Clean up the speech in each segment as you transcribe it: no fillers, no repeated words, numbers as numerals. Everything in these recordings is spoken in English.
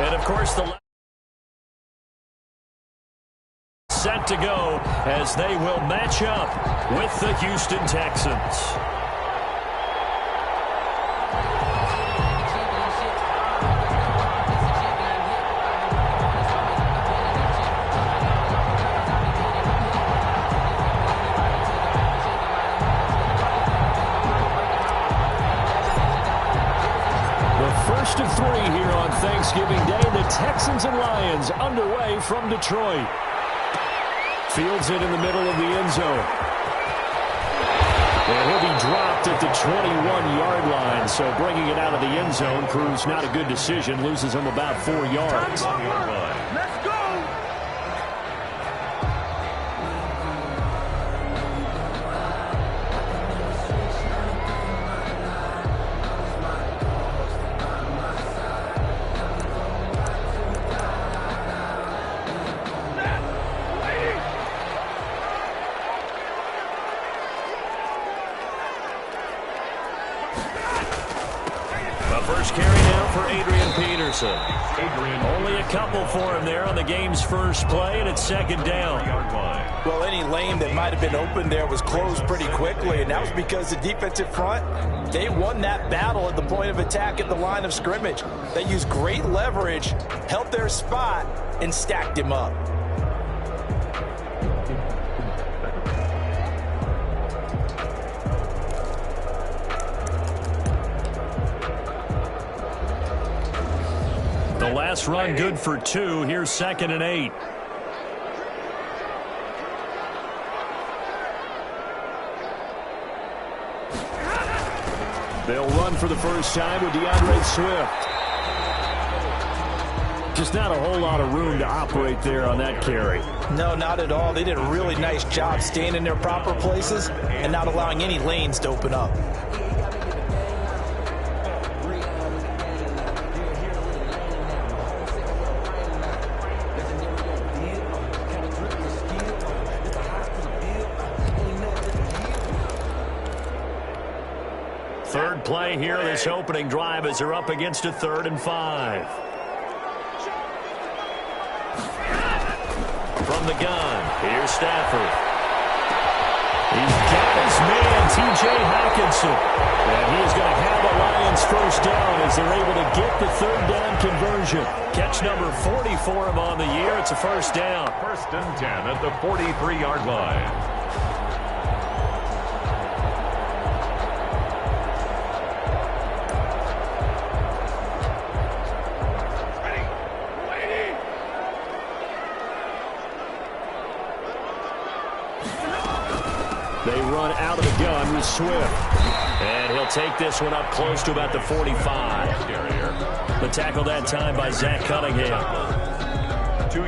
And, of course, the set to go as they will match up with the Houston Texans. First of three here on Thanksgiving Day. The Texans and Lions underway from Detroit. Fields it in the middle of the end zone. And he'll be dropped at the 21-yard line. So bringing it out of the end zone proves not a good decision. Loses him about 4 yards. Let's go! First carry now for Adrian Peterson. Only a couple for him there on the game's first play, and it's second down. Well, any lane that might have been open there was closed pretty quickly, and that was because the defensive front, they won that battle at the point of attack at the line of scrimmage. They used great leverage, held their spot, and stacked him up. The last run good for 2. Here's 2nd and 8. They'll run for the first time with DeAndre Swift. Just not a whole lot of room to operate there on that carry. No, not at all. They did a really nice job staying in their proper places and not allowing any lanes to open up. Third play here, this opening drive as they're up against a 3rd and 5. From the gun, here's Stafford. He's got his man, T.J. Hawkinson. And he is going to have the Lions first down as they're able to get the 3rd down conversion. Catch number 40 for him on the year. It's a first down. 1st and 10 at the 43-yard line. They run out of the gun with Swift. And he'll take this one up close to about the 45. The tackle that time by Zach Cunningham.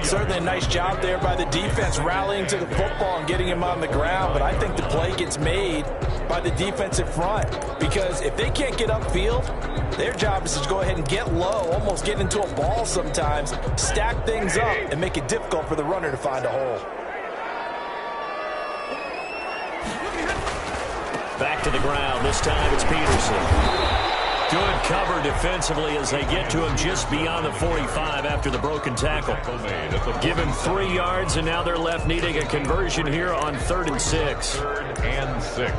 Certainly a nice job there by the defense rallying to the football and getting him on the ground, but I think the play gets made by the defensive front because if they can't get upfield, their job is to go ahead and get low, almost get into a ball sometimes, stack things up, and make it difficult for the runner to find a hole. Back to the ground. This time it's Peterson. Good cover defensively as they get to him just beyond the 45 after the broken tackle. Give him 3 yards, and now they're left needing a conversion here on 3rd and 6. 3rd and 6.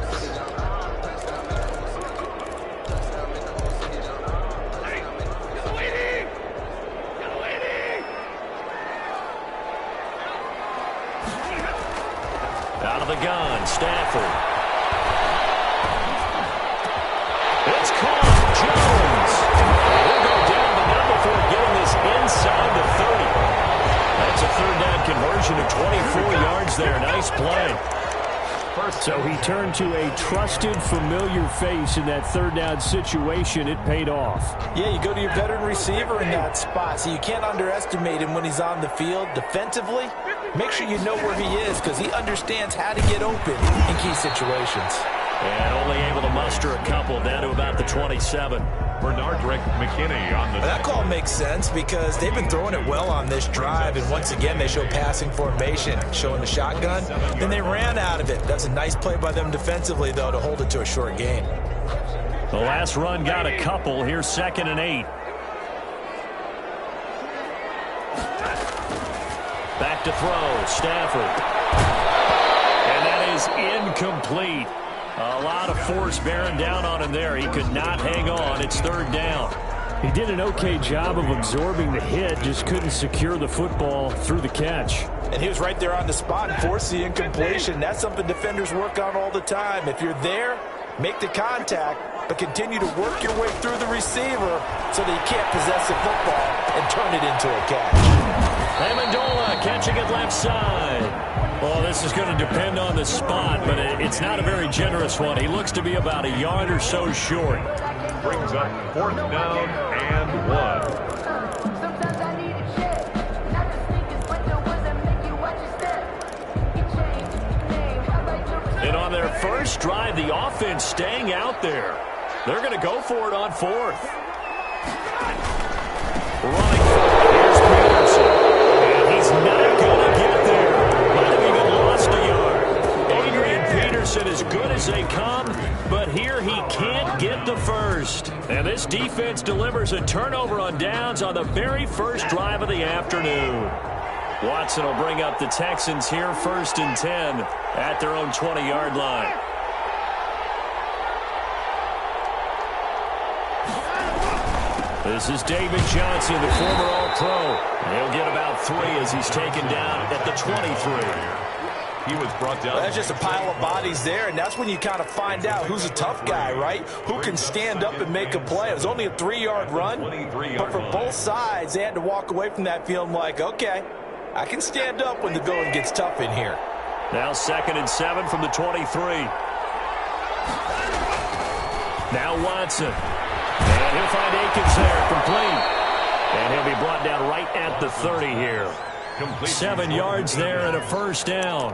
Out of the gun, Stafford. It's caught. Jones. He'll go down, but not before getting this inside the 30. That's a 3rd down conversion of 24 yards there. Nice play. So he turned to a trusted, familiar face in that 3rd down situation. It paid off. Yeah, you go to your veteran receiver in that spot, so you can't underestimate him when he's on the field. Defensively, make sure you know where he is because he understands how to get open in key situations. And only able to muster a couple down to about the 27. Bernard McKinney on the That call makes sense because they've been throwing it well on this drive, and once again they show passing formation, showing the shotgun. Then they ran out of it. That's a nice play by them defensively, though, to hold it to a short gain. The last run got a couple. Here's 2nd and 8. Back to throw, Stafford. And that is incomplete. A lot of force bearing down on him there. He could not hang on. It's third down. He did an okay job of absorbing the hit, just couldn't secure the football through the catch. And he was right there on the spot and forced the incompletion. That's something defenders work on all the time. If you're there, make the contact, but continue to work your way through the receiver so that you can't possess the football and turn it into a catch. Amendola catching it left side. Well, this is going to depend on the spot, but it's not a very generous one. He looks to be about a yard or so short. Brings up 4th down and 1. And on their first drive, the offense staying out there. They're going to go for it on 4th. Running forward, here's Peterson. And he's not going to get there. Might have even lost a yard. Adrian Peterson as good as they come, but here he can't get the first. And this defense delivers a turnover on downs on the very first drive of the afternoon. Watson will bring up the Texans here, 1st and 10 at their own 20-yard line. This is David Johnson, the former All-Pro. He'll get about 3 as he's taken down at the 23. He was brought down. That's just a pile of bodies there, and that's when you kind of find out who's a tough guy, right? Who can stand up and make a play. It was only a 3-yard run, but for both sides, they had to walk away from that feeling like, okay, I can stand up when the going gets tough in here. Now 2nd and 7 from the 23. Now Watson. And he'll find Akins there, complete. And he'll be brought down right at the 30 here. 7 yards there and a first down.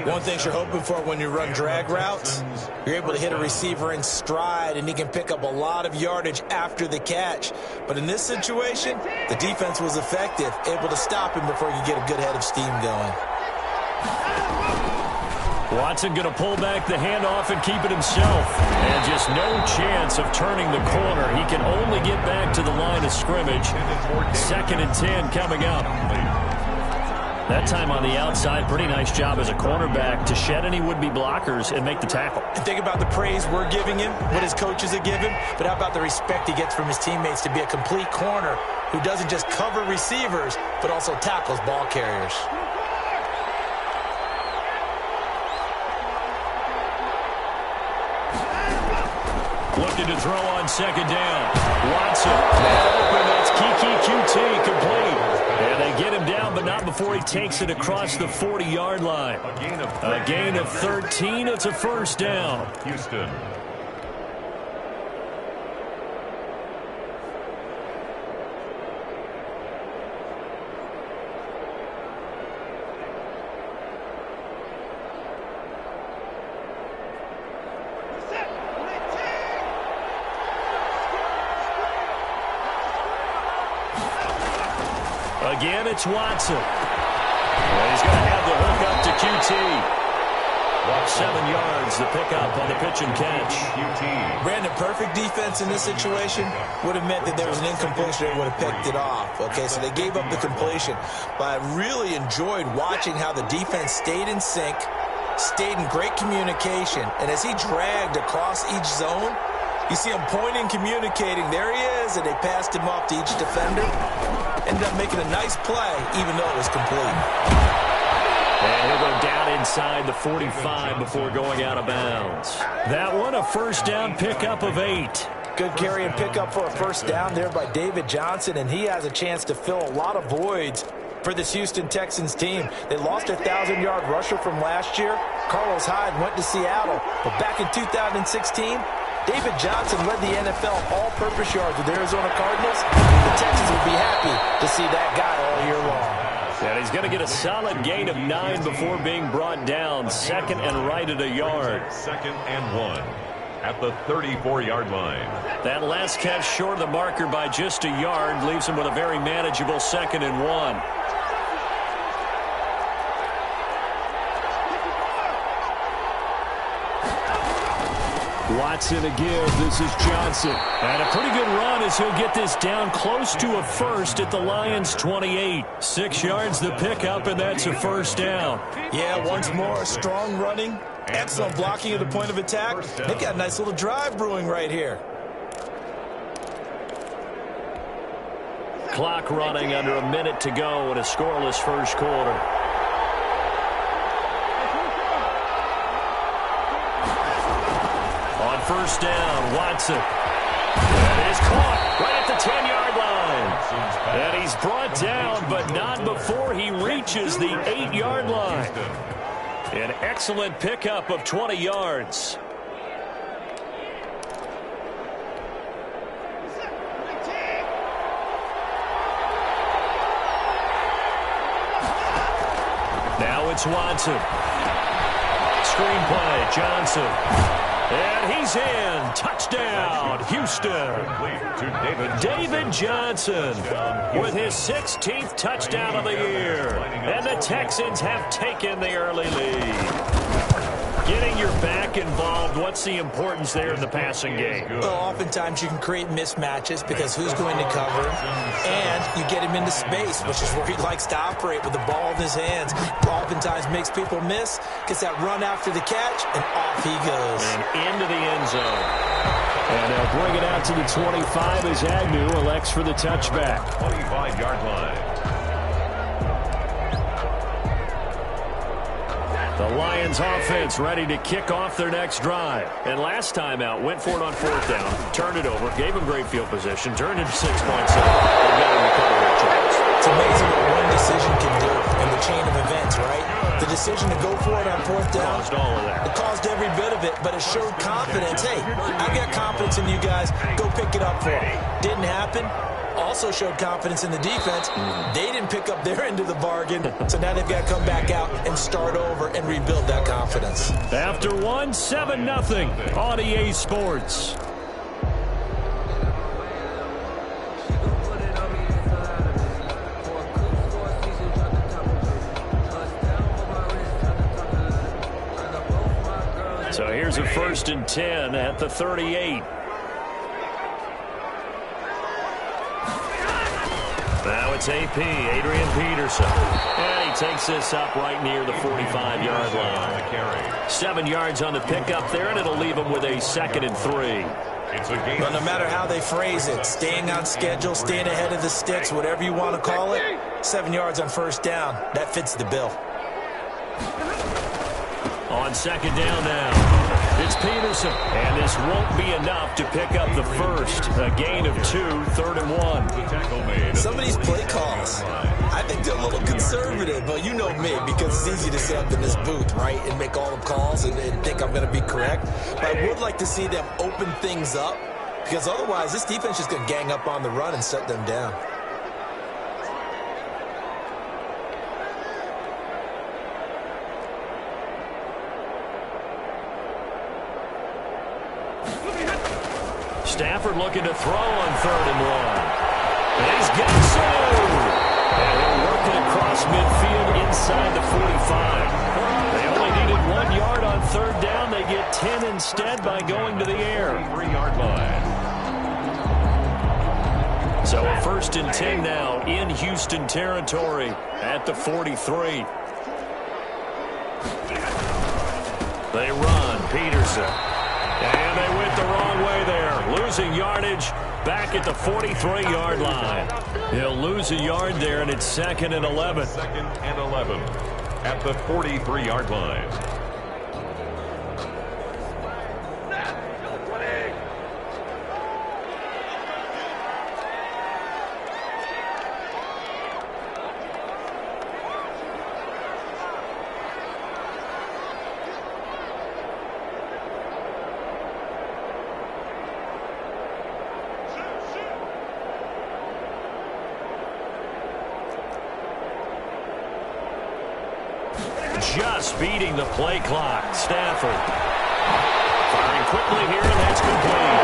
One thing you're hoping for when you run drag routes, you're able to hit a receiver in stride, and he can pick up a lot of yardage after the catch. But in this situation, the defense was effective, able to stop him before you get a good head of steam going. Watson going to pull back the handoff and keep it himself. And just no chance of turning the corner. He can only get back to the line of scrimmage. 2nd and 10 coming up. That time on the outside, pretty nice job as a cornerback to shed any would-be blockers and make the tackle. And think about the praise we're giving him, what his coaches have given, but how about the respect he gets from his teammates to be a complete corner who doesn't just cover receivers, but also tackles ball carriers. Looking to throw on 2nd down. Watson. Open. That's Kiki QT complete. And they get him down, but not before he takes it across the 40-yard line. A gain of 13. It's a first down. Houston. Again, it's Watson. Well, he's going to have the hook up to QT. 7 yards, the pickup on the pitch and catch. Brandon, perfect defense in this situation would have meant that there was an incompletion that would have picked it off. Okay, so they gave up the completion. But I really enjoyed watching how the defense stayed in sync, stayed in great communication. And as he dragged across each zone, you see him pointing, communicating. There he is, and they passed him off to each defender. Ended up making a nice play, even though it was complete. And he'll go down inside the 45 before going out of bounds. That one, a first down pickup of 8. Good carry and pickup for a first down there by David Johnson, and he has a chance to fill a lot of voids for this Houston Texans team. They lost their 1,000-yard rusher from last year. Carlos Hyde went to Seattle, but back in 2016, David Johnson led the NFL all-purpose yards with the Arizona Cardinals. The Texans would be happy to see that guy all year long. And he's going to get a solid gain of 9 before being brought down. 2nd and right at a yard. 2nd and 1 at the 34-yard line. That last catch short of the marker by just a yard leaves him with a very manageable 2nd and 1. Watson to give. This is Johnson. And a pretty good run as he'll get this down close to a first at the Lions' 28. 6 yards the pickup, and that's a first down. Yeah, once more, strong running, excellent blocking at the point of attack. They've got a nice little drive brewing right here. Clock running under a minute to go in a scoreless first quarter. On first down, Watson. That is caught right at the 10-yard line. And he's brought down, but not before he reaches the 8-yard line. An excellent pickup of 20 yards. Now it's Watson. Screenplay, Johnson. And he's in. Touchdown, Houston. David Johnson with his 16th touchdown of the year. And the Texans have taken the early lead. Getting your back involved, what's the importance there in the passing game? Well, oftentimes you can create mismatches because who's going to cover, and you get him into space, which is where he likes to operate with the ball in his hands. Oftentimes makes people miss, gets that run after the catch, and off he goes. And into the end zone. And they'll bring it out to the 25 as Agnew elects for the touchback. 25-yard line. The Lions offense ready to kick off their next drive. And last time out, went for it on fourth down, turned it over, gave them great field position, turned into 6 points. They've got to recover their chance. It's amazing what one decision can do in the chain of events, right? The decision to go for it on fourth down. Caused all of that. It caused every bit of it, but it showed confidence. Hey, I got confidence in you guys. Go pick it up for me. Didn't happen. Also showed confidence in the defense. They didn't pick up their end of the bargain, so now they've got to come back out and start over and rebuild that confidence. After one, 7-0 on EA Sports. So here's a 1st and 10 at the 38. Now it's AP, Adrian Peterson. And he takes this up right near the 45-yard line. 7 yards on the pickup there, and it'll leave him with a 2nd and 3. But no matter how they phrase it, staying on schedule, staying ahead of the sticks, whatever you want to call it, 7 yards on first down, that fits the bill. On 2nd down now, it's Peterson. And this won't be enough to pick up the first. A gain of 2, 3rd and 1. Some of these play calls, I think they're a little conservative, but you know me, because it's easy to sit up in this booth, right, and make all the calls and think I'm going to be correct. But I would like to see them open things up, because otherwise this defense is going to gang up on the run and shut them down. Stafford looking to throw on 3rd and 1. And he's got some. And they're working across midfield inside the 45. They only needed 1 yard on 3rd down. They get 10 instead by going to the air. 3-yard line. So a 1st and 10 now in Houston territory at the 43. They run. Peterson. And they went the wrong way there. Losing yardage back at the 43-yard line. He'll lose a yard there, and it's 2nd and 11. 2nd and 11 at the 43-yard line. Just beating the play clock. Stafford firing quickly here, and that's complete.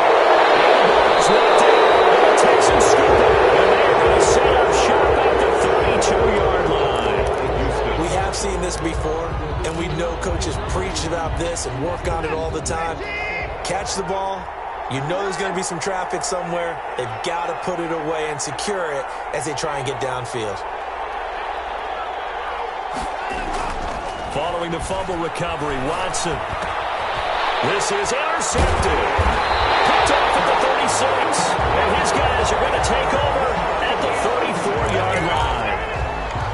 It's knocked down, and the Texans scoop it, and they're going to set up shop at the 32-yard line. We have seen this before, and we know coaches preach about this and work on it all the time. Catch the ball. You know there's going to be some traffic somewhere. They've got to put it away and secure it as they try and get downfield. Following the fumble recovery, Watson. This is intercepted. Picked off at the 36. And his guys are going to take over at the 34-yard line.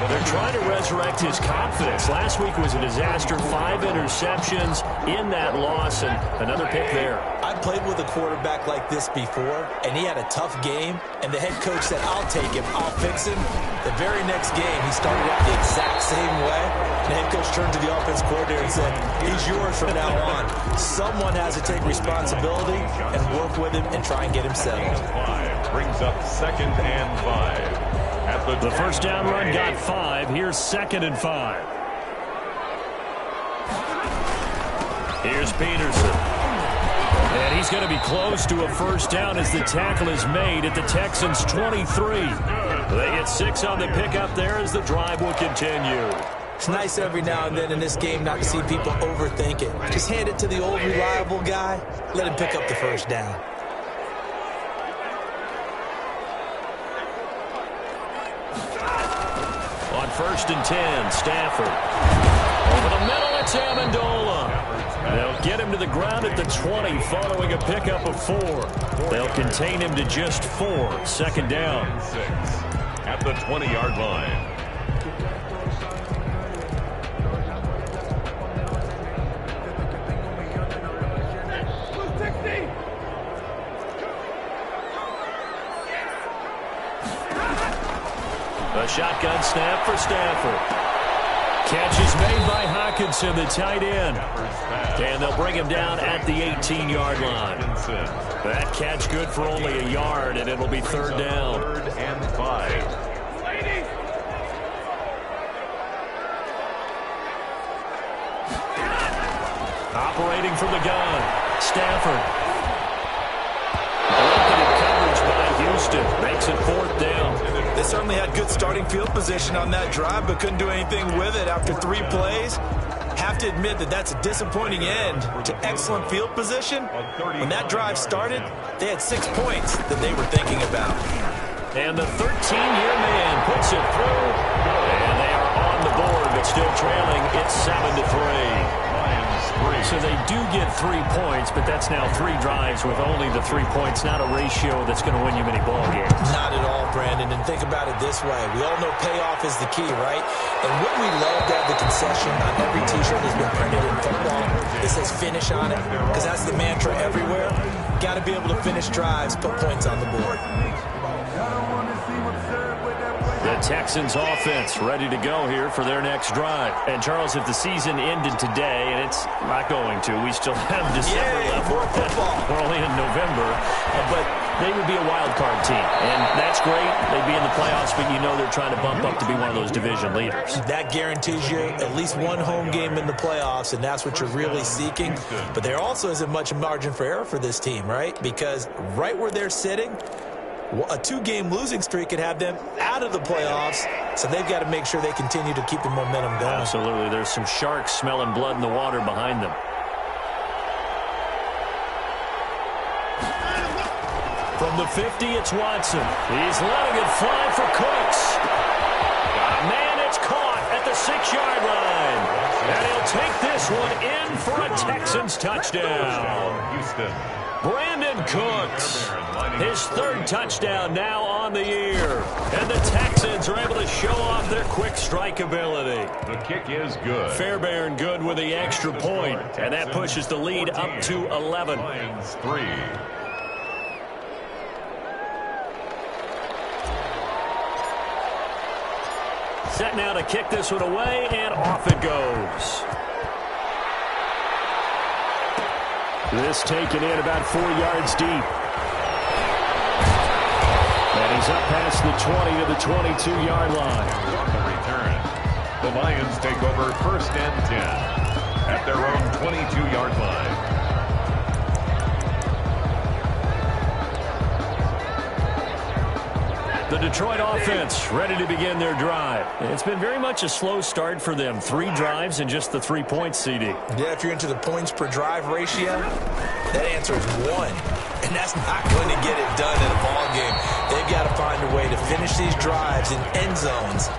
They're trying to resurrect his confidence. Last week was a disaster. 5 interceptions in that loss, and another pick there. I played with a quarterback like this before, and he had a tough game, and the head coach said, I'll take him, I'll fix him. The very next game, he started out the exact same way. The head coach turned to the offense coordinator and said, he's yours from now on. Someone has to take responsibility and work with him and try and get him settled. Brings up 2nd and 5. The first down run got 5. Here's 2nd and 5. Here's Peterson. And he's going to be close to a first down as the tackle is made at the Texans' 23. They get 6 on the pickup there as the drive will continue. It's nice every now and then in this game not to see people overthink it. Just hand it to the old reliable guy. Let him pick up the first down. On 1st and 10, Stafford. Over the middle, it's Amendola. They'll get him to the ground at the 20 following a pickup of 4. They'll contain him to just 4. 2nd down. At the 20-yard line. A shotgun snap for Stafford. Catch is made by Hawkinson, the tight end. And they'll bring him down at the 18-yard line. That catch good for only a yard, and it'll be 3rd down. 3rd and 5. Operating from the gun, Stafford. Blanketed coverage by Houston. Makes it 4th down. They certainly had good starting field position on that drive, but couldn't do anything with it after 3 plays. Have to admit that that's a disappointing end to excellent field position. When that drive started, they had 6 points that they were thinking about. And the 13-year man puts it through. And they are on the board, but still trailing. It's 7-3. So they do get 3 points, but that's now 3 drives with only the 3 points, not a ratio that's going to win you many ball games. Not at all, Brandon. And think about it this way. We all know payoff is the key, right? And wouldn't we love to have the concession on every T-shirt that's been printed in football that says finish on it? Because that's the mantra everywhere. Got to be able to finish drives, put points on the board. The Texans offense ready to go here for their next drive. And, Charles, if the season ended today, and it's not going to, we still have December left. More football. We're only in November. But they would be a wild card team. And that's great. They'd be in the playoffs, but you know they're trying to bump up to be one of those division leaders. That guarantees you at least one home game in the playoffs, and that's what you're really seeking. But there also isn't much margin for error for this team, right? Because right where they're sitting, a 2-game losing streak could have them out of the playoffs, so they've got to make sure they continue to keep the momentum going. Absolutely. There's some sharks smelling blood in the water behind them. From the 50, it's Watson. He's letting it fly for Cooks. Got a man, it's caught at the 6-yard line. And he'll take this one in for a Texans touchdown. Houston. Brandon Cooks, his 3rd touchdown now on the year. And the Texans are able to show off their quick strike ability. The kick is good. Fairbairn good with the extra point. And that pushes the lead up to 11. Lions 3. Set now to kick this one away, and off it goes. This taken in about 4 yards deep. And he's up past the 20 to the 22-yard line. On the return, the Lions take over 1st and 10 at their own 22-yard line. The Detroit offense ready to begin their drive. It's been very much a slow start for them. 3 drives and just the 3 points, CD. Yeah, if you're into the points per drive ratio, that answer is 1. And that's not going to get it done in a ball game. They've got to find a way to finish these drives in end zones,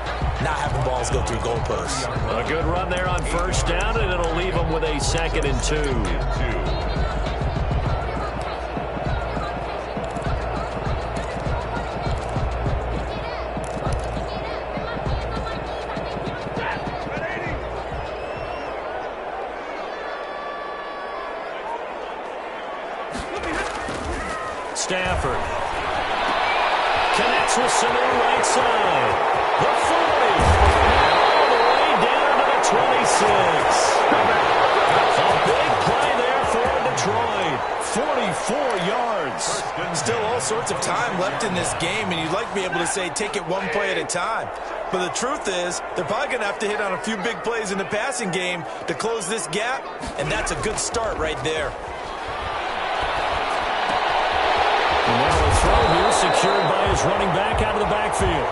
not having balls go through goalposts. A good run there on first down, and it'll leave them with a 2nd and 2. Stafford connects with Sanu right side. The 40. And all the way down to the 26. A big play there for Detroit. 44 yards. Still all sorts of time left in this game, and you'd like to be able to say take it one play at a time. But the truth is, they're probably going to have to hit on a few big plays in the passing game to close this gap, and that's a good start right there. And now the throw here secured by his running back out of the backfield.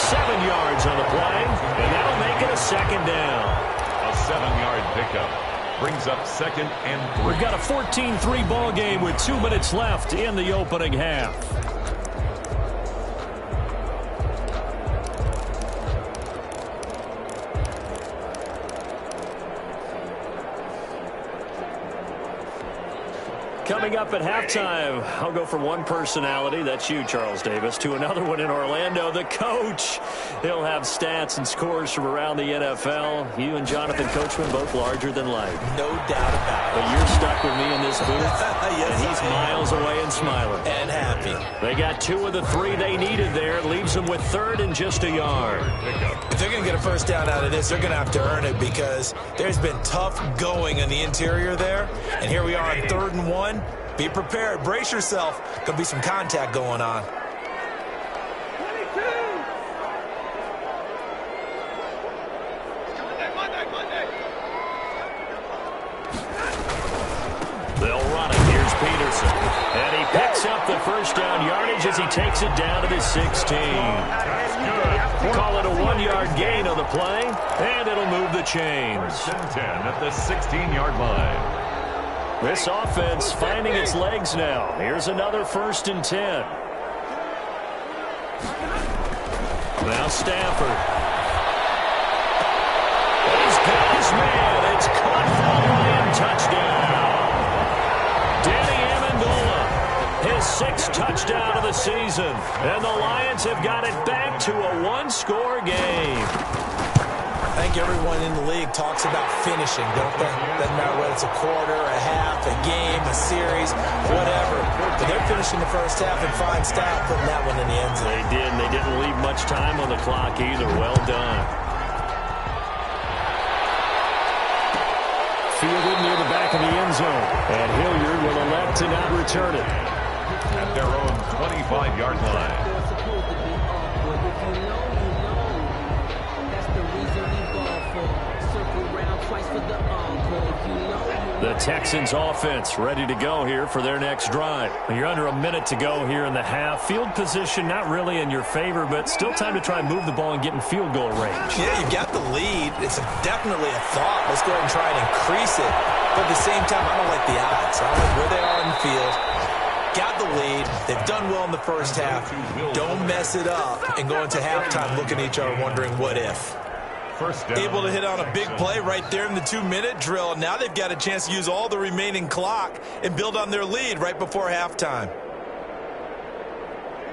7 yards on the play, and that'll make it a 2nd down. A 7-yard pickup brings up 2nd and 3. We've got a 14-3 ball game with 2 minutes left in the opening half. Coming up at halftime, I'll go from one personality, that's you, Charles Davis, to another one in Orlando, the coach. He'll have stats and scores from around the NFL. You and Jonathan Coachman both larger than life. No doubt about it. But you're stuck with me in this booth, Yes, and he's miles away and smiling. And happy. They got 2 of the 3 they needed there. It leaves them with 3rd and just a yard. If they're going to get a first down out of this, they're going to have to earn it because there's been tough going in the interior there. And here we are on 3rd and 1. Be prepared. Brace yourself. Could be some contact going on. They'll run it. Here's Peterson. And he picks up the first down yardage as he takes it down to the 16. Call it a 1-yard gain on the play, and it'll move the chains. 1st and 10 at the 16-yard line. This offense finding its legs now. Here's another 1st and 10. Now Stafford. He's got his man. It's caught for a Lion touchdown. Danny Amendola, his 6th touchdown of the season. And the Lions have got it back to a 1-score game. I think everyone in the league talks about finishing, don't they? Doesn't matter whether it's a quarter, a half, a game, a series, whatever. But they're finishing the first half in fine style, putting that one in the end zone. They did, and they didn't leave much time on the clock either. Well done. Fielded near the back of the end zone. And Hilliard will elect to not return it. At their own 25-yard line. The Texans offense ready to go here for their next drive. You're under a minute to go here in the half. Field position not really in your favor, but still time to try and move the ball and get in field goal range. Yeah, you've got the lead. It's definitely a thought. Let's go ahead and try and increase it. But at the same time, I don't like the odds. I don't like where they are in the field. Got the lead. They've done well in the first half. Don't mess it up and go into halftime looking at each other wondering what if. Able to hit on a big play right there in the 2-minute drill. Now they've got a chance to use all the remaining clock and build on their lead right before halftime.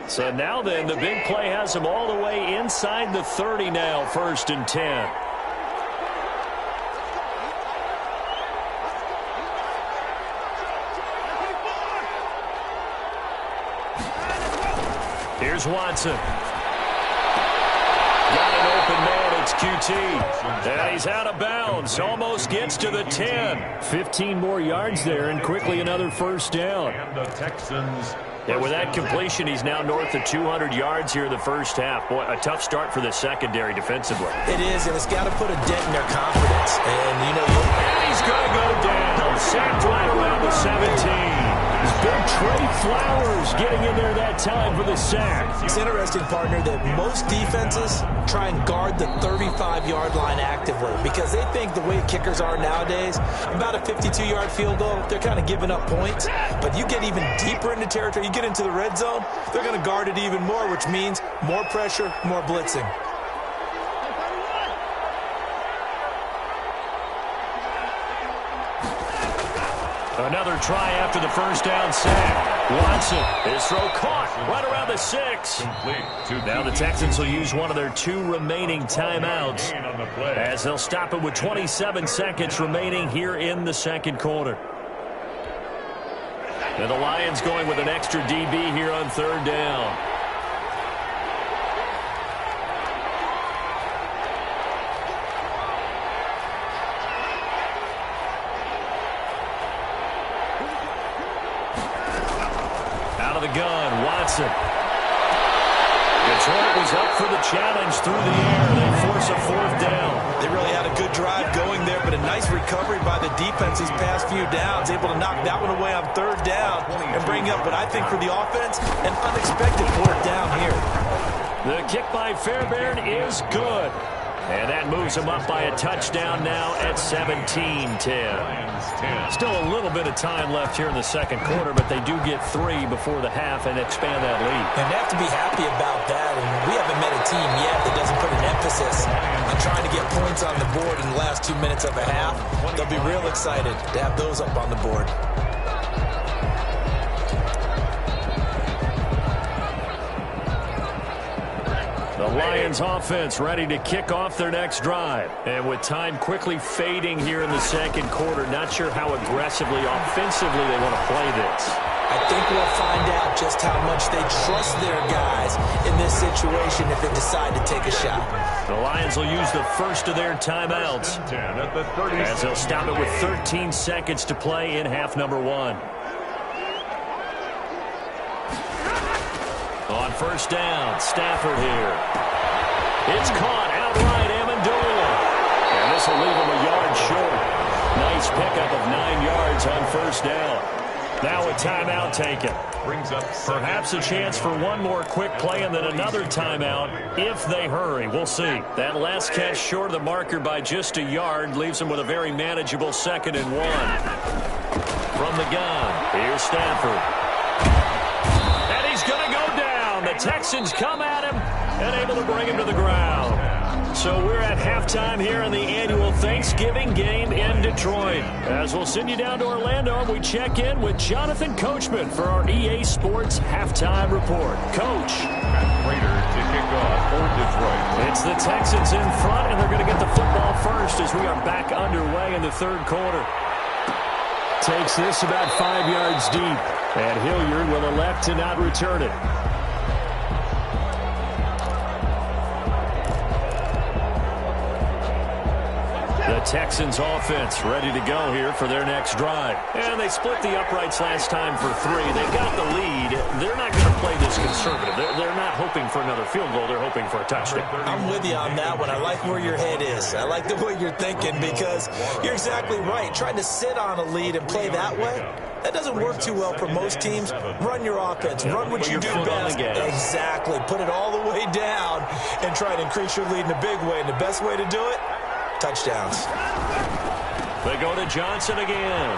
So now then, the big play has them all the way inside the 30 now, 1st and 10. Here's Watson. Got an open man, it's QT. And he's out of bounds, almost gets to the 10. 15 more yards there, and quickly another 1st down. And the Texans. Yeah, with that completion, he's now north of 200 yards here in the first half. Boy, a tough start for the secondary defensively. It is, and it's got to put a dent in their confidence. And, you know, and he's going to go down. Sacked right around the 17. Big Trey Flowers getting in there that time for the sack. It's interesting, partner, that most defenses try and guard the 35-yard line actively because they think the way kickers are nowadays, about a 52-yard field goal, they're kind of giving up points. But you get even deeper into territory, you get into the red zone, they're going to guard it even more, which means more pressure, more blitzing. Another try after the first down sack. Watson, his throw caught right around the 6. Now the Texans will use one of their 2 remaining timeouts as they'll stop it with 27 seconds remaining here in the second quarter. And the Lions going with an extra DB here on third down. Gun, Watson. Detroit was up for the challenge through the air. They force a fourth down. They really had a good drive going there, but a nice recovery by the defense these past few downs, able to knock that one away on third down and bring up what I think for the offense, an unexpected fourth down here. The kick by Fairbairn is good. And that moves them up by a touchdown now at 17-10. Still a little bit of time left here in the second quarter, but they do get 3 before the half and expand that lead. And they have to be happy about that. And we haven't met a team yet that doesn't put an emphasis on trying to get points on the board in the last 2 minutes of a half. They'll be real excited to have those up on the board. The Lions offense ready to kick off their next drive. And with time quickly fading here in the second quarter, not sure how aggressively, offensively they want to play this. I think we'll find out just how much they trust their guys in this situation if they decide to take a shot. The Lions will use the first of their timeouts as they'll stop it with 13 seconds to play in half number 1. On first down, Stafford here. It's caught outright, Amendola. And this will leave him a yard short. Nice pickup of 9 yards on first down. Now a timeout taken. Perhaps a chance for one more quick play and then another timeout if they hurry. We'll see. That last catch short of the marker by just a yard leaves them with a very manageable 2nd and 1. From the gun, here's Stafford. And he's going to go down. The Texans come at him and able to bring him to the ground. So we're at halftime here in the annual Thanksgiving game in Detroit. As we'll send you down to Orlando, and we check in with Jonathan Coachman for our EA Sports Halftime Report. Coach. Prater to kick off for Detroit. It's the Texans in front, and they're going to get the football first as we are back underway in the third quarter. Takes this about 5 yards deep, and Hilliard will elect to not return it. The Texans offense ready to go here for their next drive. And they split the uprights last time for 3. They've got the lead. They're not going to play this conservative. They're not hoping for another field goal. They're hoping for a touchdown. I'm with you on that one. I like where your head is. I like the way you're thinking because you're exactly right. Trying to sit on a lead and play that way, that doesn't work too well for most teams. Run your offense. Run what you do best. Exactly. Put it all the way down and try to increase your lead in a big way. And the best way to do it, touchdowns. They go to Johnson again.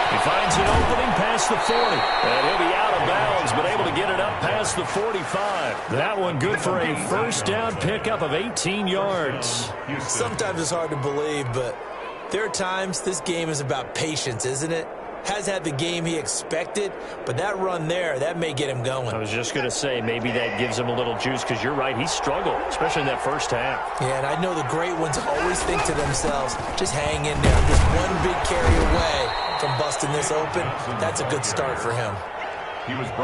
He finds an opening past the 40. And he'll be out of bounds, but able to get it up past the 45. That one good for a first down pickup of 18 yards. Sometimes it's hard to believe, but there are times this game is about patience, isn't it? Has had the game he expected, but that run there, that may get him going. I was just going to say, maybe that gives him a little juice because you're right, he struggled, especially in that first half. Yeah, and I know the great ones always think to themselves, just hang in there. Just one big carry away from busting this open. That's a good start for him.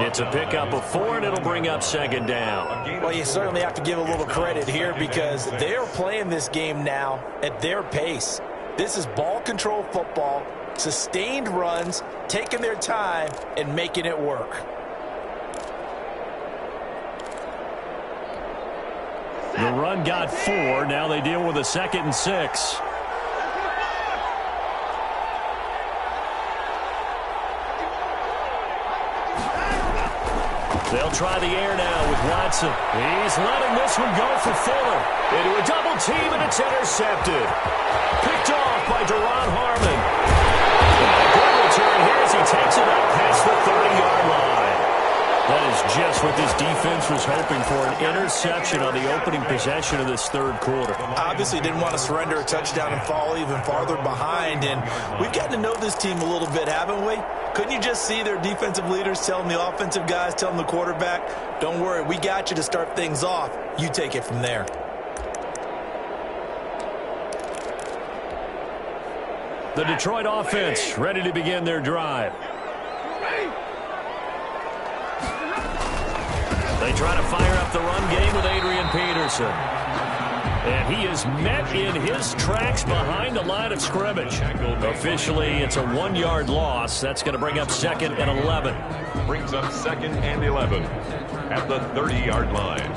It's a pickup of 4, and it'll bring up 2nd down. Well, you certainly have to give a little credit here because they're playing this game now at their pace. This is ball control football. Sustained runs, taking their time, and making it work. The run got 4. Now they deal with a 2nd and 6. They'll try the air now with Watson. He's letting this one go for Fuller. Into a double team, and it's intercepted. Picked off by Deron Harmon. And a good return here as he takes it up past the 30-yard line. That is just what this defense was hoping for, an interception on the opening possession of this third quarter. Obviously didn't want to surrender a touchdown and fall even farther behind, and we've gotten to know this team a little bit, haven't we? Couldn't you just see their defensive leaders telling the offensive guys, telling the quarterback, don't worry, we got you to start things off. You take it from there. The Detroit offense ready to begin their drive. They try to fire up the run game with Adrian Peterson. And he is met in his tracks behind the line of scrimmage. Officially, it's a 1-yard loss. That's going to bring up 2nd and 11. Brings up 2nd and 11 at the 30-yard line.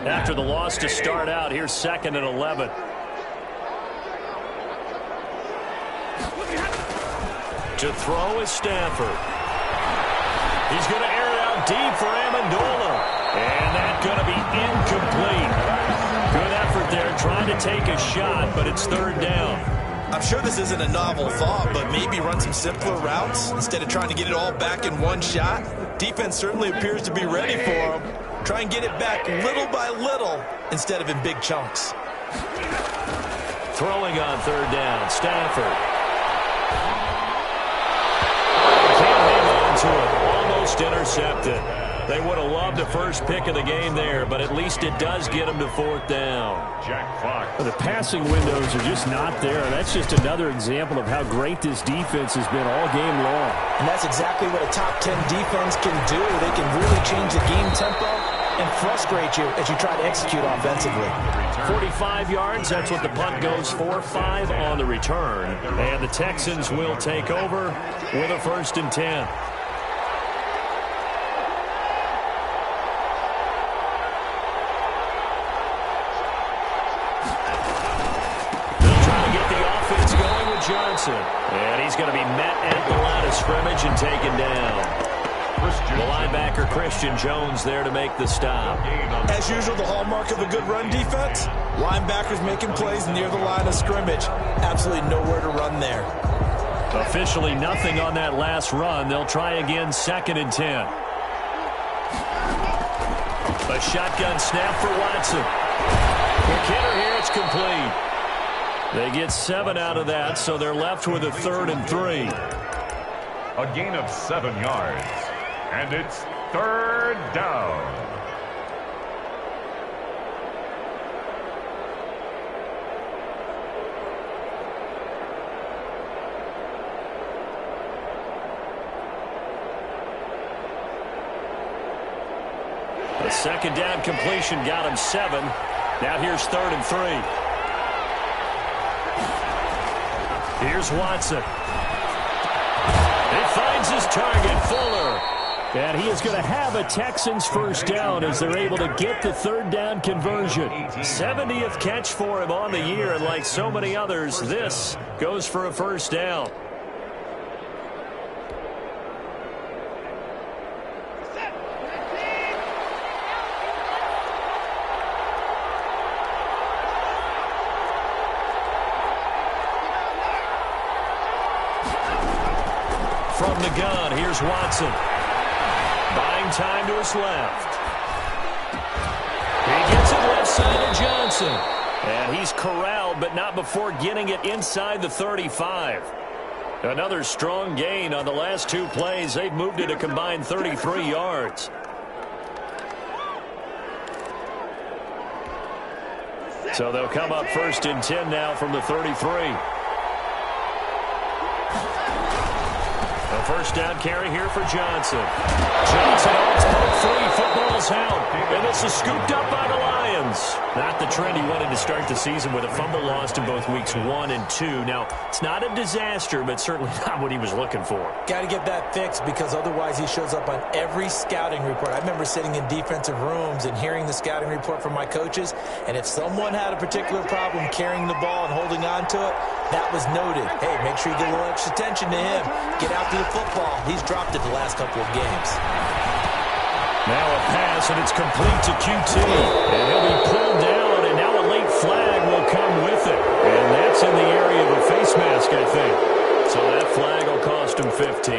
After the loss to start out, here's 2nd and 11. To throw is Stafford. He's going to air it out deep for Amendola. And that's going to be incomplete. Good effort there trying to take a shot, but it's 3rd down. I'm sure this isn't a novel thought, but maybe run some simpler routes instead of trying to get it all back in one shot. Defense certainly appears to be ready for him. Try and get it back little by little instead of in big chunks. Throwing on 3rd down, Stafford. Can't hang on to it. Almost intercepted. They would have loved the first pick of the game there, but at least it does get them to 4th down. Jack Fox. The passing windows are just not there. That's just another example of how great this defense has been all game long. And that's exactly what a top 10 defense can do. They can really change the game tempo and frustrate you as you try to execute offensively. 45 yards, that's what the punt goes for. 5 on the return. And the Texans will take over with a 1st and 10. Johnson. And he's going to be met at the line of scrimmage and taken down. The linebacker, Christian Jones, there to make the stop. As usual, the hallmark of a good run defense, linebackers making plays near the line of scrimmage. Absolutely nowhere to run there. Officially nothing on that last run. They'll try again, 2nd and 10. A shotgun snap for Watson. Quick hitter here, it's complete. They get 7 out of that, so they're left with a 3rd and 3. A gain of 7 yards. And it's 3rd down. The 2nd down completion got him 7. Now here's 3rd and 3. Here's Watson. He finds his target, Fuller. And he is going to have a Texans 1st down as they're able to get the 3rd down conversion. 70th catch for him on the year, and like so many others, this goes for a 1st down. From the gun, here's Watson. Buying time to his left. He gets it left side to Johnson. And he's corralled, but not before getting it inside the 35. Another strong gain on the last 2 plays. They've moved it a combined 33 yards. So they'll come up 1st and 10 now from the 33. first down carry here for Johnson. Johnson on its punt free. Football's out. And this is scooped up by the Lions. Not the trend he wanted to start the season with a fumble lost in both weeks 1 and 2. Now, it's not a disaster, but certainly not what he was looking for. Got to get that fixed because otherwise he shows up on every scouting report. I remember sitting in defensive rooms and hearing the scouting report from my coaches, and if someone had a particular problem carrying the ball and holding on to it, that was noted. Hey, make sure you get a little extra attention to him. Get after the football. He's dropped it the last couple of games. Now a pass, and it's complete to QT. And he'll be pulled down, and now a late flag will come with it. And that's in the area of a face mask, I think. So that flag will cost him 15.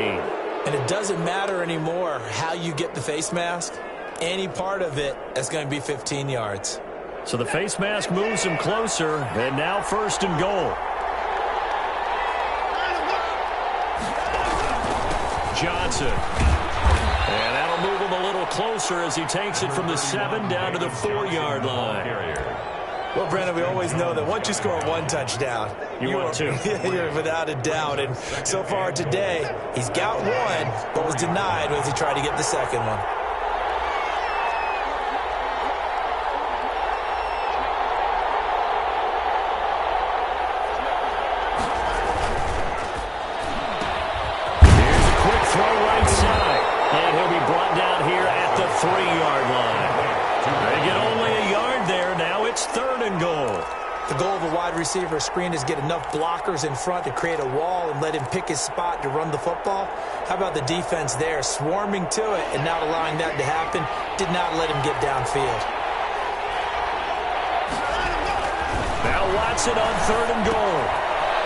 And it doesn't matter anymore how you get the face mask. Any part of it is going to be 15 yards. So the face mask moves him closer, and now first and goal. Johnson. And that'll move him a little closer as he takes it from the 7 down to the 4-yard line. Well, Brandon, we always know that once you score one touchdown, you want two. You're without a doubt. And so far today, he's got one, but was denied as he tried to get the second one. And he'll be brought down here at the 3-yard line. They get only a yard there. Now it's 3rd and goal. The goal of a wide receiver screen is get enough blockers in front to create a wall and let him pick his spot to run the football. How about the defense there, swarming to it and not allowing that to happen? Did not let him get downfield. Now Watson on 3rd and goal.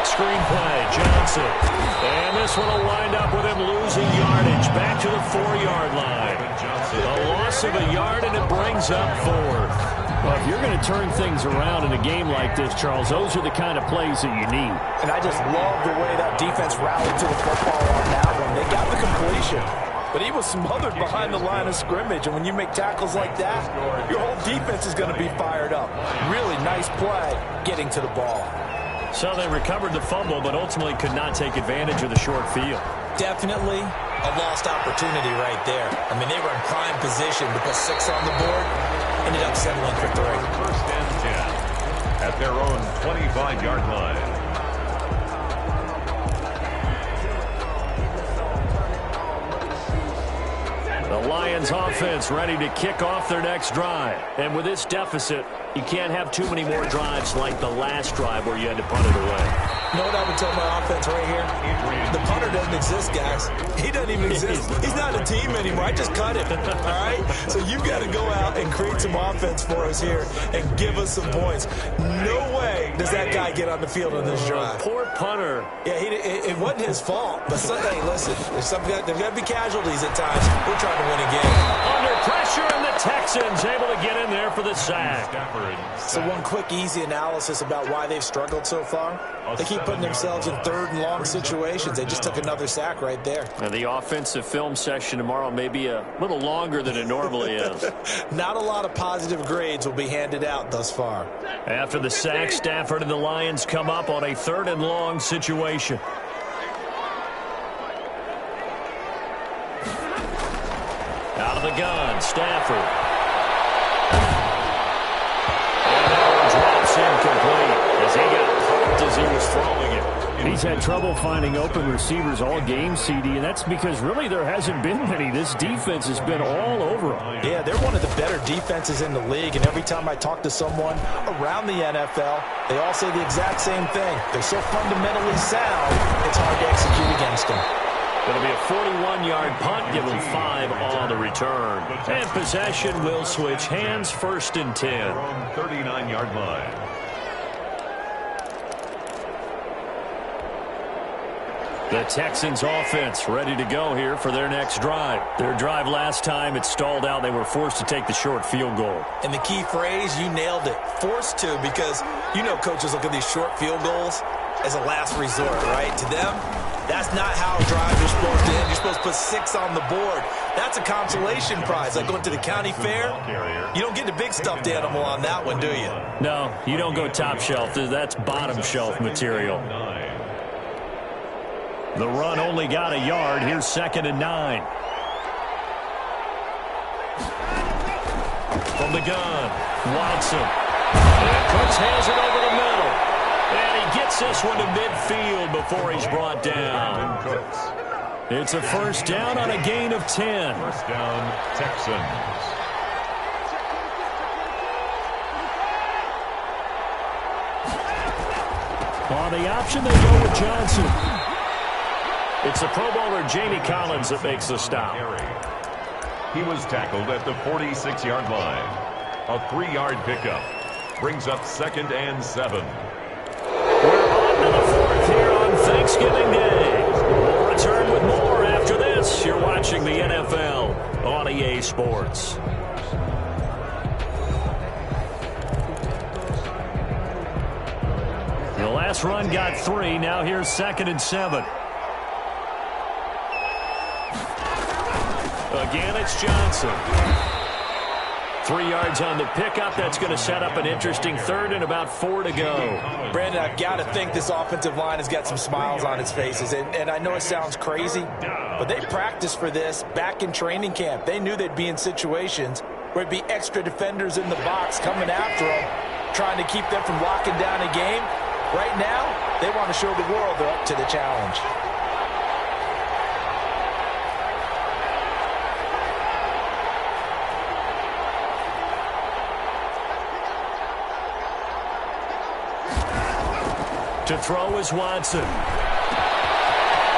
Screen play, Johnson. And this one will wind up with him losing yardage back to the 4-yard line. A loss of a yard, and it brings up 4th. Well, if you're going to turn things around in a game like this, Charles, those are the kind of plays that you need. And I just love the way that defense rallied to the football on that one. They got the completion, but he was smothered behind the line of scrimmage. And when you make tackles like that, your whole defense is going to be fired up. Really nice play getting to the ball. So they recovered the fumble, but ultimately could not take advantage of the short field. Definitely a lost opportunity right there. I mean, they were in prime position to put 6 on the board. Ended up settling for 3. First and 10 at their own 25-yard line. The Lions offense ready to kick off their next drive. And with this deficit, you can't have too many more drives like the last drive where you had to punt it away. You know what I would tell my offense right here? The punter doesn't exist, guys. He doesn't even exist. He's not a team anymore. I just cut him, all right? So you've got to go out and create some offense for us here and give us some points. No way does that guy get on the field on this drive. Poor punter. Yeah, it wasn't his fault. But, hey, listen, there's got to be casualties at times. We're trying to win a game. Under pressure, and the Texans able to get in there for the sack. So one quick, easy analysis about why they've struggled so far. They keep putting themselves in 3rd and long situations. They just took another sack right there. And the offensive film session tomorrow may be a little longer than it normally is. Not a lot of positive grades will be handed out thus far. After the sack, Stafford and the Lions come up on a 3rd and long situation. Out of the gun, Stafford. And that one drops incomplete as he got poked as he was throwing it. He's had trouble finding open receivers all game, CD, and that's because really there hasn't been many. This defense has been all over him. Yeah, they're one of the better defenses in the league, and every time I talk to someone around the NFL, they all say the exact same thing. They're so fundamentally sound, it's hard to execute against them. It'll be a 41-yard punt, give them 5 on the return. And possession will switch hands, 1st and 10. 39-yard line. The Texans offense ready to go here for their next drive. Their drive last time, it stalled out. They were forced to take the short field goal. And the key phrase, you nailed it, forced to, because you know coaches look at these short field goals as a last resort, right? To them, that's not how drives are supposed to end. You're supposed to put 6 on the board. That's a consolation prize. Like going to the county fair, you don't get the big stuffed animal on that one, do you? No, you don't go top shelf. That's bottom shelf material. The run only got a yard. Here's 2nd and 9. From the gun, Watson. And Cooks has it over the middle. And he gets this one to midfield before he's brought down. It's a first down on a gain of 10. First down, Texans. On the option, they go with Johnson. It's the Pro Bowler Jamie Collins that makes the stop. He was tackled at the 46-yard line. A 3-yard pickup brings up 2nd and 7. We're on to the 4th here on Thanksgiving Day. We'll return with more after this. You're watching the NFL on EA Sports. The last run got 3. Now here's 2nd and 7. Again, it's Johnson. 3 yards on the pickup. That's going to set up an interesting 3rd and about 4 to go. Brandon, I've got to think this offensive line has got some smiles on its faces. And I know it sounds crazy, but they practiced for this back in training camp. They knew they'd be in situations where it'd be extra defenders in the box coming after them, trying to keep them from locking down a game. Right now, they want to show the world they're up to the challenge. To throw is Watson.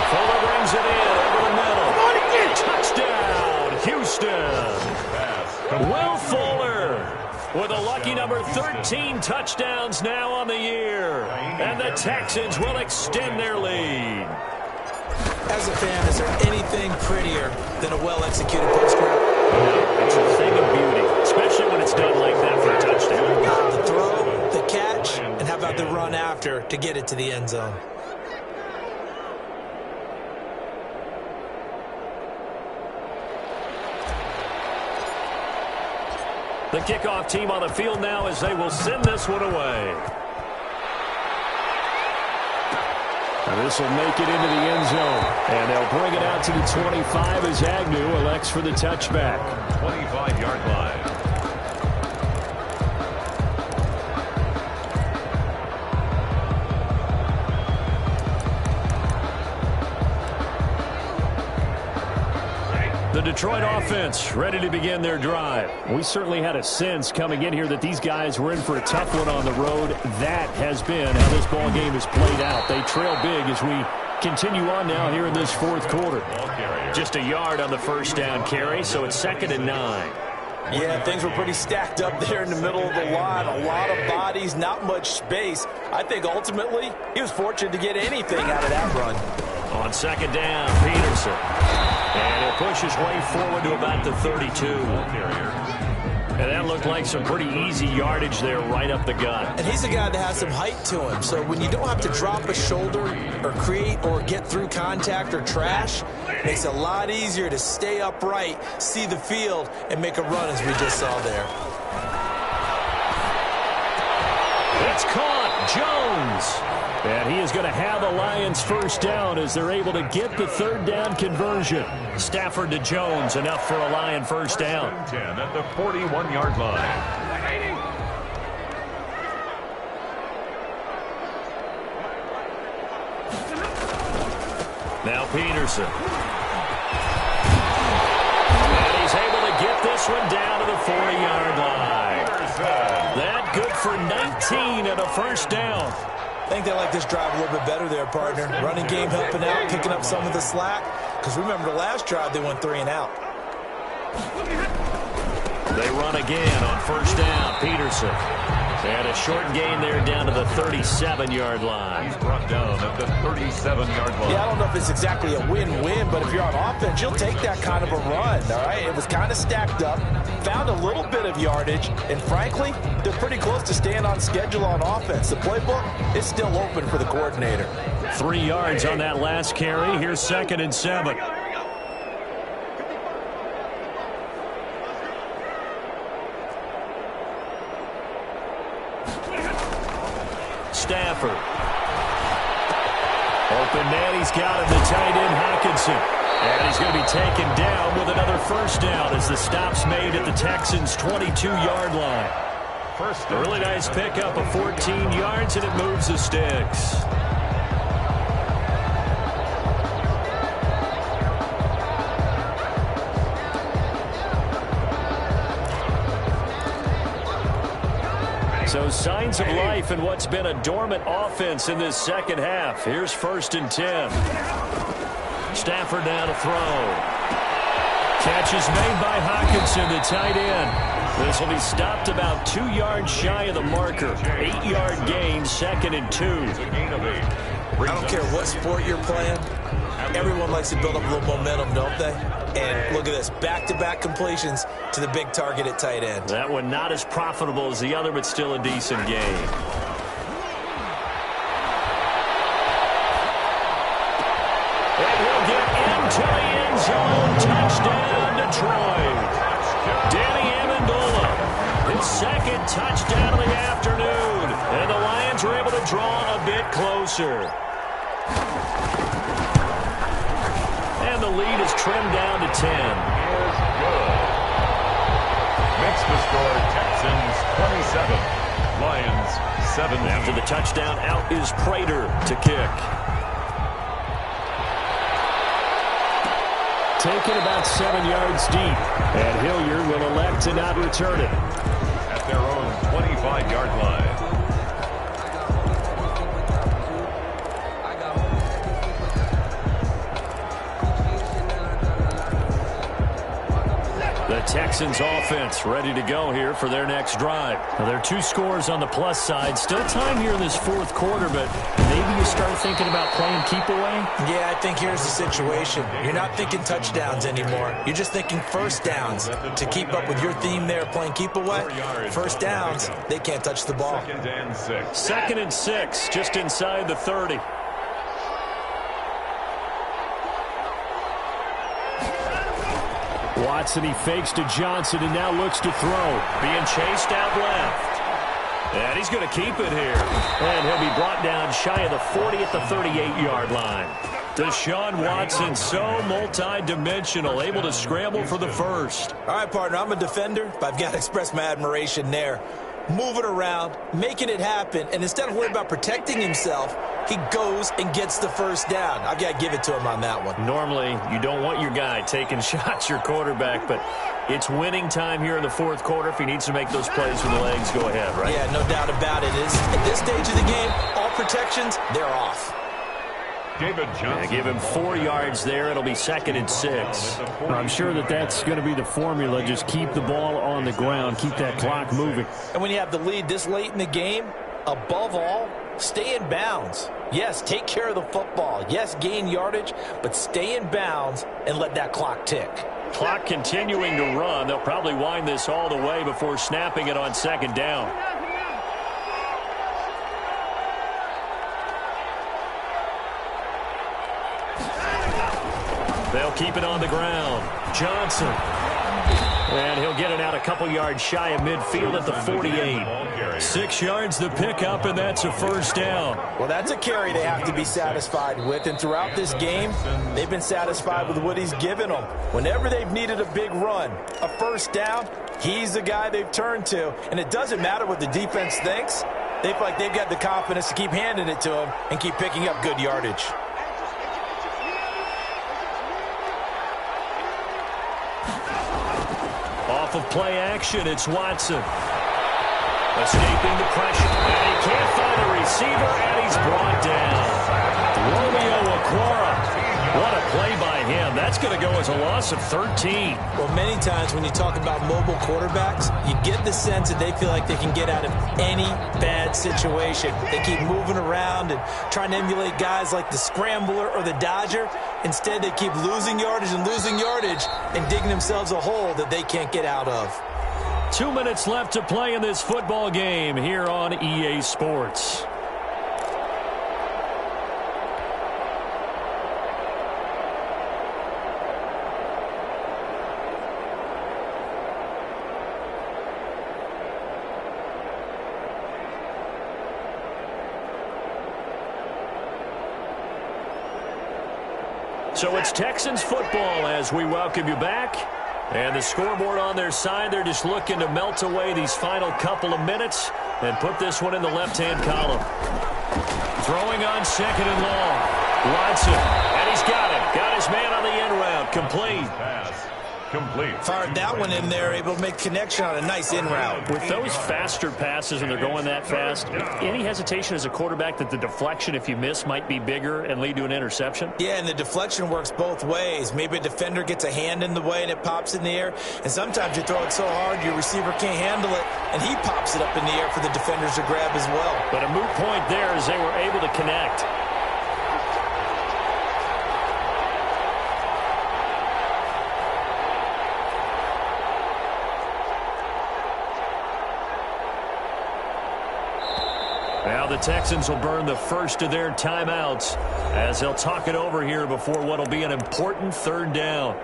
Fuller brings it in over the middle. Touchdown, Houston. Will Fuller with a lucky number 13 touchdowns now on the year. And the Texans will extend their lead. As a fan, is there anything prettier than a well-executed post route? It's a thing of beauty, especially when it's done like that for a touchdown. The throw, the catch, and how about the run after to get it to the end zone? The kickoff team on the field now as they will send this one away. And this will make it into the end zone. And they'll bring it out to the 25 as Agnew elects for the touchback. 25-yard line. The Detroit offense ready to begin their drive. We certainly had a sense coming in here that these guys were in for a tough one on the road. That has been how this ball game has played out. They trail big as we continue on now here in this 4th quarter. Just a yard on the first down carry, so it's 2nd and 9. Yeah, things were pretty stacked up there in the middle of the line. A lot of bodies, not much space. I think ultimately he was fortunate to get anything out of that run. On 2nd down, Peterson. And he'll push his way forward to about the 32. And that looked like some pretty easy yardage there right up the gut. And he's a guy that has some height to him. So when you don't have to drop a shoulder or create or get through contact or trash, it makes it a lot easier to stay upright, see the field, and make a run as we just saw there. It's caught. Jones. And he is going to have a Lions first down as they're able to get the 3rd down conversion. Stafford to Jones, enough for a Lion first down. 10 at the 41-yard line. Now Peterson. And he's able to get this one down to the 40-yard line. That good for 19 and a first down. I think they like this drive a little bit better there, partner. Running game helping out, picking up some of the slack. Because remember the last drive, they went 3 and out. They run again on first down. Peterson. And a short gain there down to the 37-yard line. He's brought down at the 37-yard line. Yeah, I don't know if it's exactly a win-win, but if you're on offense, you'll take that kind of a run, all right? It was kind of stacked up, found a little bit of yardage, and frankly, they're pretty close to staying on schedule on offense. The playbook is still open for the coordinator. 3 yards on that last carry. Here's 2nd and 7. Stafford. Open man, he's got him, the tight end, Hawkinson. And he's going to be taken down with another first down as the stop's made at the Texans' 22-yard line. A really nice pickup of 14 yards, and it moves the sticks. So signs of life in what's been a dormant offense in this second half. Here's 1st and 10. Stafford now to throw. Catch is made by Hawkinson, the tight end. This will be stopped about 2 yards shy of the marker. 8-yard gain, 2nd and 2. I don't care what sport you're playing. Everyone likes to build up a little momentum, don't they? And look at this, back-to-back completions to the big target at tight end. That one not as profitable as the other, but still a decent game. And he'll get into the end zone. Touchdown, Detroit. Danny Amendola, his 2nd touchdown of the afternoon. And the Lions are able to draw a bit closer. And the lead is trimmed down to 10. Is good. Makes the score Texans 27, Lions 7. After the touchdown, out is Prater to kick. Taken about 7 yards deep. And Hilliard will elect to not return it. At their own 25-yard line. The Texans offense ready to go here for their next drive. Now, there are 2 scores on the plus side. Still time here in this 4th quarter, but maybe you start thinking about playing keep away? Yeah, I think here's the situation. You're not thinking touchdowns anymore. You're just thinking first downs. To keep up with your theme there, playing keep away, first downs, they can't touch the ball. 2nd and 6. 2nd and 6, just inside the 30. Watson, he fakes to Johnson and now looks to throw. Being chased out left. And he's going to keep it here. And he'll be brought down shy of the 40 at the 38-yard line. Deshaun Watson, so multi-dimensional, able to scramble for the first. All right, partner, I'm a defender, but I've got to express my admiration there. Moving around, making it happen, and instead of worrying about protecting himself, he goes and gets the first down. I've got to give it to him on that one. Normally, you don't want your guy taking shots, your quarterback, but it's winning time here in the 4th quarter. If he needs to make those plays with the legs, go ahead, right? Yeah, no doubt about it. At this stage of the game, all protections, they're off. David Johnson. Give him 4 yards there. It'll be 2nd and 6. I'm sure that's going to be the formula. Just keep the ball on the ground. Keep that clock moving. And when you have the lead this late in the game, above all, stay in bounds. Yes, take care of the football. Yes, gain yardage, but stay in bounds and let that clock tick. Clock continuing to run. They'll probably wind this all the way before snapping it on 2nd down. They'll keep it on the ground. Johnson. And he'll get it out a couple yards shy of midfield at the 48. 6 yards the pickup, and that's a first down. Well, that's a carry they have to be satisfied with. And throughout this game, they've been satisfied with what he's given them. Whenever they've needed a big run, a first down, he's the guy they've turned to. And it doesn't matter what the defense thinks. They feel like they've got the confidence to keep handing it to him and keep picking up good yardage. Off of play action, it's Watson. Escaping the pressure. And he can't find a receiver, and he's brought down. Romeo Okwara. What a play by him. That's going to go as a loss of 13. Well, many times when you talk about mobile quarterbacks, you get the sense that they feel like they can get out of any bad situation. They keep moving around and trying to emulate guys like the scrambler or the dodger. Instead, they keep losing yardage and digging themselves a hole that they can't get out of. 2 minutes left to play in this football game here on EA Sports. So it's Texans football as we welcome you back. And the scoreboard on their side, they're just looking to melt away these final couple of minutes and put this one in the left-hand column. Throwing on second and long. Watson, and he's got it. Got his man on the end route. Complete. Pass. Complete. Fired that one in there, able to make connection on a nice in route. With those faster passes and they're going that fast, any hesitation as a quarterback that the deflection, if you miss, might be bigger and lead to an interception? Yeah, and the deflection works both ways. Maybe a defender gets a hand in the way and it pops in the air. And sometimes you throw it so hard your receiver can't handle it, and he pops it up in the air for the defenders to grab as well. But a moot point there as they were able to connect. Now the Texans will burn the first of their timeouts as they'll talk it over here before what will be an important third down.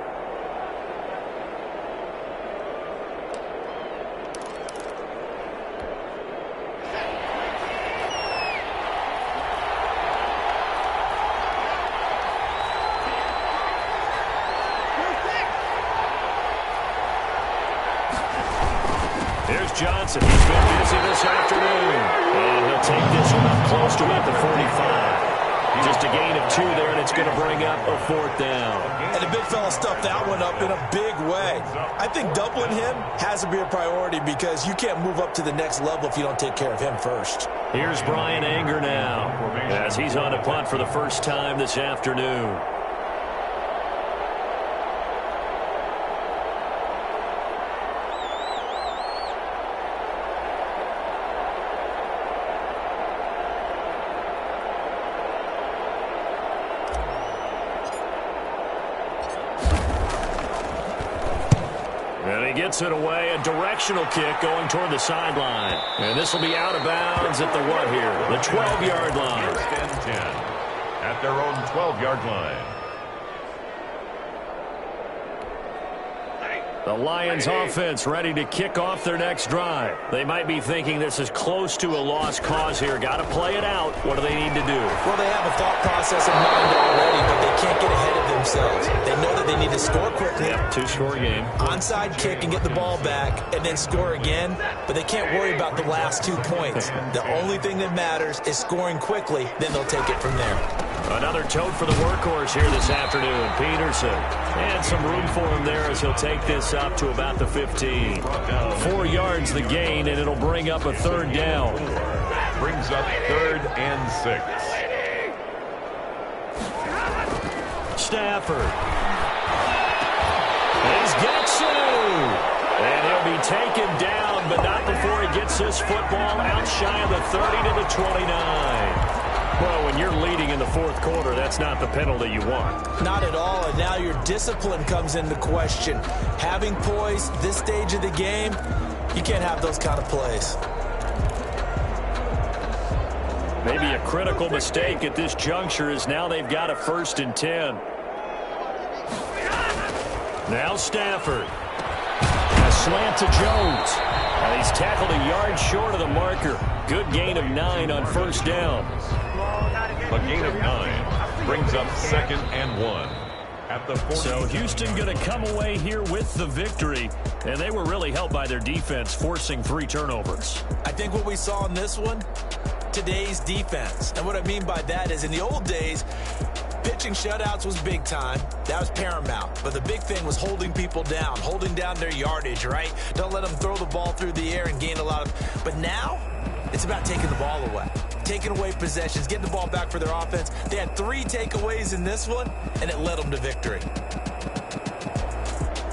Here's Johnson. He's been busy this afternoon. And he'll take this one up close to about the 45. Just a gain of 2 there, and it's going to bring up a 4th down. And the big fella stuffed that one up in a big way. I think doubling him has to be a priority because you can't move up to the next level if you don't take care of him first. Here's Brian Anger now as he's on a punt for the first time this afternoon. And he gets it away, a directional kick going toward the sideline. And this will be out of bounds at the what here? The 12-yard line. 10 at their own 12-yard line. The Lions offense ready to kick off their next drive. They might be thinking this is close to a lost cause here. Got to play it out. What do they need to do? Well, they have a thought process in mind already, but they can't get ahead of themselves. They know that they need to score quickly. Yep, 2-score game. Onside kick and get the ball back and then score again, but they can't worry about the last 2 points. The only thing that matters is scoring quickly, then they'll take it from there. Another tote for the workhorse here this afternoon, Peterson. And some room for him there as he'll take this up to about the 15. 4 yards the gain, and it'll bring up a 3rd down. Brings up 3rd and 6. Stafford. He's got two. And he'll be taken down, but not before he gets this football out shy of the 30 to the 29. Well, when you're leading in the 4th quarter, that's not the penalty you want. Not at all, and now your discipline comes into question. Having poise this stage of the game, you can't have those kind of plays. Maybe a critical mistake at this juncture is now they've got a 1st and 10. Now Stafford. A slant to Jones. And he's tackled a yard short of the marker. Good gain of 9 on 1st down. A gain of 9 brings up 2nd and 1 at the 40. So Houston going to come away here with the victory, and they were really helped by their defense, forcing 3 turnovers. I think what we saw in this one, today's defense. And what I mean by that is in the old days, pitching shutouts was big time. That was paramount. But the big thing was holding people down, holding down their yardage, right? Don't let them throw the ball through the air and gain a lot of... But now, it's about taking the ball away. Taking away possessions, getting the ball back for their offense. They had 3 takeaways in this one, and it led them to victory.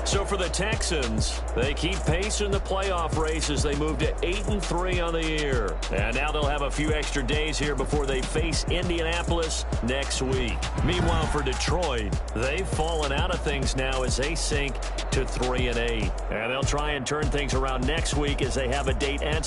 So for the Texans, they keep pace in the playoff race as they move to 8-3 on the year. And now they'll have a few extra days here before they face Indianapolis next week. Meanwhile, for Detroit, they've fallen out of things now as they sink to 3-8. And they'll try and turn things around next week as they have a date at